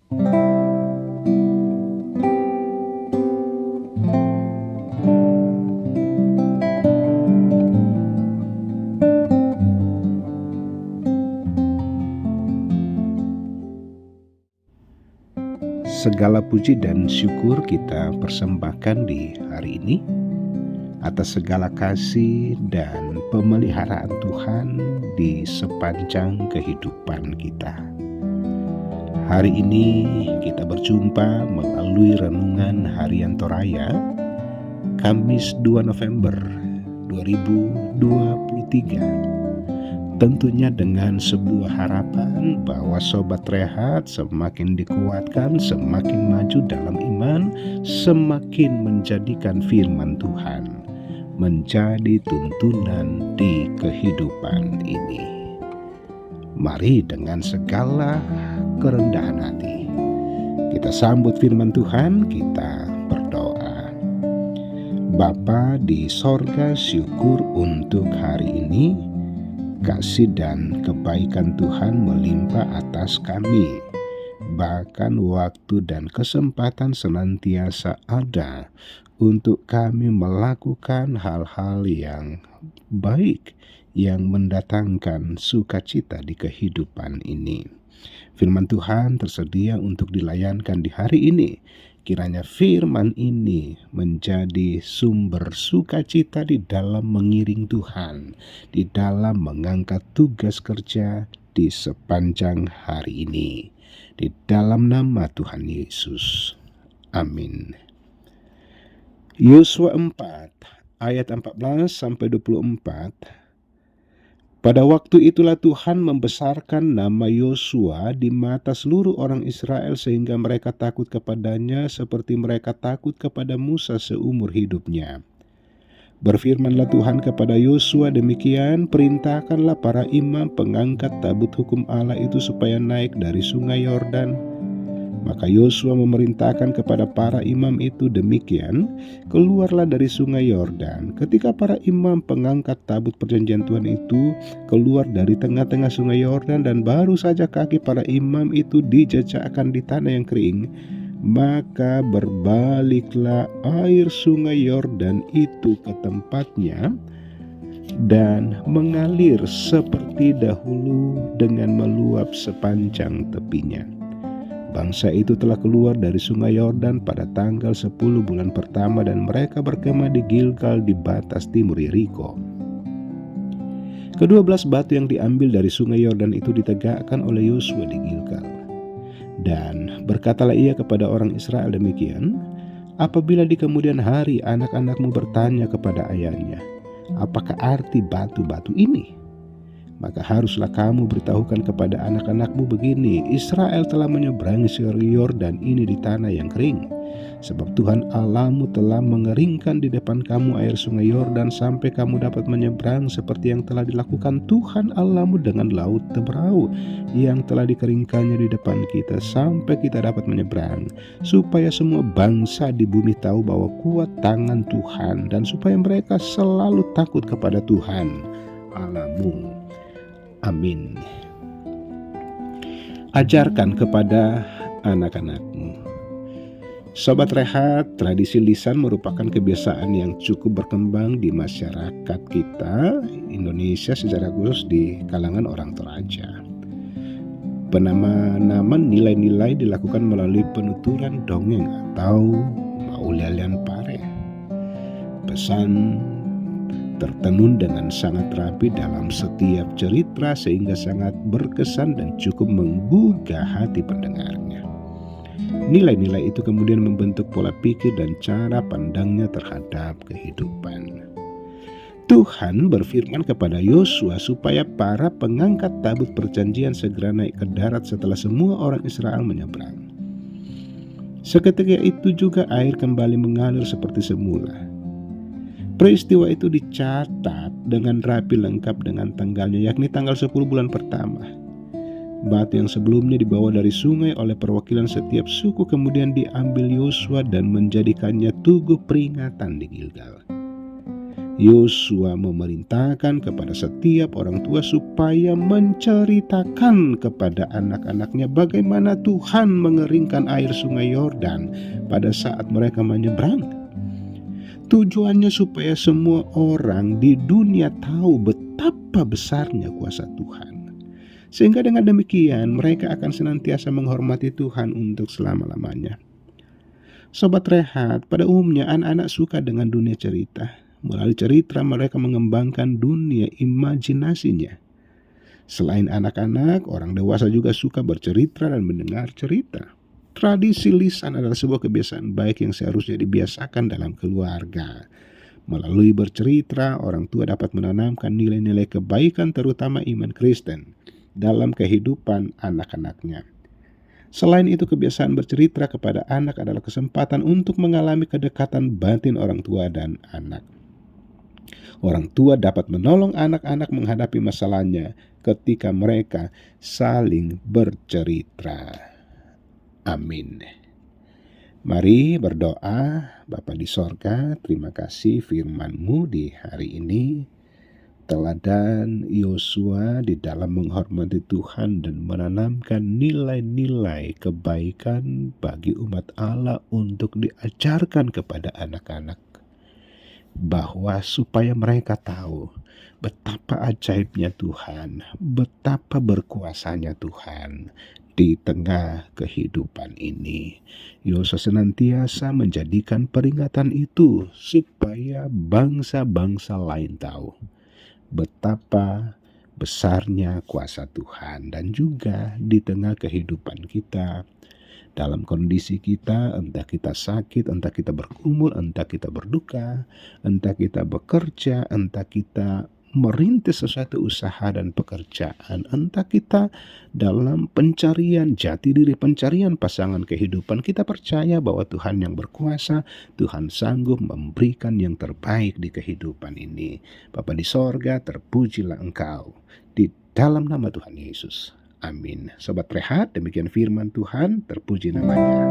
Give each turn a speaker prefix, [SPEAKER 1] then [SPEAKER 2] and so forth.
[SPEAKER 1] Segala puji dan syukur kita persembahkan di hari ini atas segala kasih dan pemeliharaan Tuhan di sepanjang kehidupan kita. Hari ini kita berjumpa melalui renungan harian Toraya Kamis 2 November 2023. Tentunya dengan sebuah harapan bahwa Sobat Rehat semakin dikuatkan, semakin maju dalam iman, semakin menjadikan firman Tuhan menjadi tuntunan di kehidupan ini. Mari dengan segala kerendahan hati kita sambut firman Tuhan, kita berdoa. Bapa di sorga, syukur untuk hari ini. Kasih dan kebaikan Tuhan melimpah atas kami. Bahkan waktu dan kesempatan senantiasa ada untuk kami melakukan hal-hal yang baik yang mendatangkan sukacita di kehidupan ini. Firman Tuhan tersedia untuk dilayankan di hari ini. Kiranya firman ini menjadi sumber sukacita di dalam mengiring Tuhan, di dalam mengangkat tugas kerja di sepanjang hari ini. Di dalam nama Tuhan Yesus. Amin. Yosua 4 ayat 14-24. Pada waktu itulah Tuhan membesarkan nama Yosua di mata seluruh orang Israel sehingga mereka takut kepadanya seperti mereka takut kepada Musa seumur hidupnya. Berfirmanlah Tuhan kepada Yosua demikian, perintahkanlah para imam pengangkat tabut hukum Allah itu supaya naik dari sungai Yordan. Maka Yosua memerintahkan kepada para imam itu demikian, keluarlah dari sungai Yordan. Ketika para imam pengangkat tabut perjanjian Tuhan itu keluar dari tengah-tengah sungai Yordan dan baru saja kaki para imam itu dijejakkan di tanah yang kering, maka berbaliklah air sungai Yordan itu ke tempatnya dan mengalir seperti dahulu dengan meluap sepanjang tepinya. Bangsa itu telah keluar dari sungai Yordan pada tanggal 10 bulan pertama dan mereka berkemah di Gilgal di batas timur Yeriko. Ke-12 batu yang diambil dari sungai Yordan itu ditegakkan oleh Yosua di Gilgal. Dan berkatalah ia kepada orang Israel demikian, apabila di kemudian hari anak-anakmu bertanya kepada ayahnya, apakah arti batu-batu ini? Maka haruslah kamu beritahukan kepada anak-anakmu begini, Israel telah menyeberangi sungai Yordan ini di tanah yang kering. Sebab Tuhan Allahmu telah mengeringkan di depan kamu air sungai Yordan sampai kamu dapat menyeberang seperti yang telah dilakukan Tuhan Allahmu dengan laut Teberau yang telah dikeringkannya di depan kita sampai kita dapat menyeberang. Supaya semua bangsa di bumi tahu bahwa kuat tangan Tuhan dan supaya mereka selalu takut kepada Tuhan Allahmu. Amin. Ajarkan kepada anak-anakmu. Sobat Rehat, tradisi lisan merupakan kebiasaan yang cukup berkembang di masyarakat kita, Indonesia secara khusus di kalangan orang Toraja. Penama-nama nilai-nilai dilakukan melalui penuturan dongeng atau maulialian pare. Pesan tertenun dengan sangat rapi dalam setiap cerita sehingga sangat berkesan dan cukup menggugah hati pendengarnya. Nilai-nilai itu kemudian membentuk pola pikir dan cara pandangnya terhadap kehidupan. Tuhan berfirman kepada Yosua supaya para pengangkat tabut perjanjian segera naik ke darat setelah semua orang Israel menyeberang. Seketika itu juga air kembali mengalir seperti semula. Peristiwa itu dicatat dengan rapi lengkap dengan tanggalnya, yakni tanggal 10 bulan pertama. Batu yang sebelumnya dibawa dari sungai oleh perwakilan setiap suku kemudian diambil Yosua dan menjadikannya tugu peringatan di Gilgal. Yosua memerintahkan kepada setiap orang tua supaya menceritakan kepada anak-anaknya bagaimana Tuhan mengeringkan air sungai Yordan pada saat mereka menyeberang. Tujuannya supaya semua orang di dunia tahu betapa besarnya kuasa Tuhan. Sehingga dengan demikian mereka akan senantiasa menghormati Tuhan untuk selama-lamanya. Sobat Rehat, pada umumnya anak-anak suka dengan dunia cerita. Melalui cerita mereka mengembangkan dunia imajinasinya. Selain anak-anak, orang dewasa juga suka bercerita dan mendengar cerita. Tradisi lisan adalah sebuah kebiasaan baik yang seharusnya dibiasakan dalam keluarga. Melalui bercerita, orang tua dapat menanamkan nilai-nilai kebaikan terutama iman Kristen dalam kehidupan anak-anaknya. Selain itu, kebiasaan bercerita kepada anak adalah kesempatan untuk mengalami kedekatan batin orang tua dan anak. Orang tua dapat menolong anak-anak menghadapi masalahnya ketika mereka saling bercerita. Amin. Mari berdoa. Bapa di sorga, terima kasih firman-Mu di hari ini. Teladan Yosua di dalam menghormati Tuhan dan menanamkan nilai-nilai kebaikan bagi umat Allah untuk diajarkan kepada anak-anak, bahwa supaya mereka tahu betapa ajaibnya Tuhan, betapa berkuasanya Tuhan di tengah kehidupan ini. Yosua senantiasa menjadikan peringatan itu supaya bangsa-bangsa lain tahu betapa besarnya kuasa Tuhan. Dan juga di tengah kehidupan kita, dalam kondisi kita, entah kita sakit, entah kita bergumul, entah kita berduka, entah kita bekerja, entah kita merintis sesuatu usaha dan pekerjaan, entah kita dalam pencarian jati diri, pencarian pasangan kehidupan, kita percaya bahwa Tuhan yang berkuasa, Tuhan sanggup memberikan yang terbaik di kehidupan ini. Bapa di sorga, terpujilah Engkau di dalam nama Tuhan Yesus. Amin. Sobat Rehat, demikian firman Tuhan, terpuji namanya.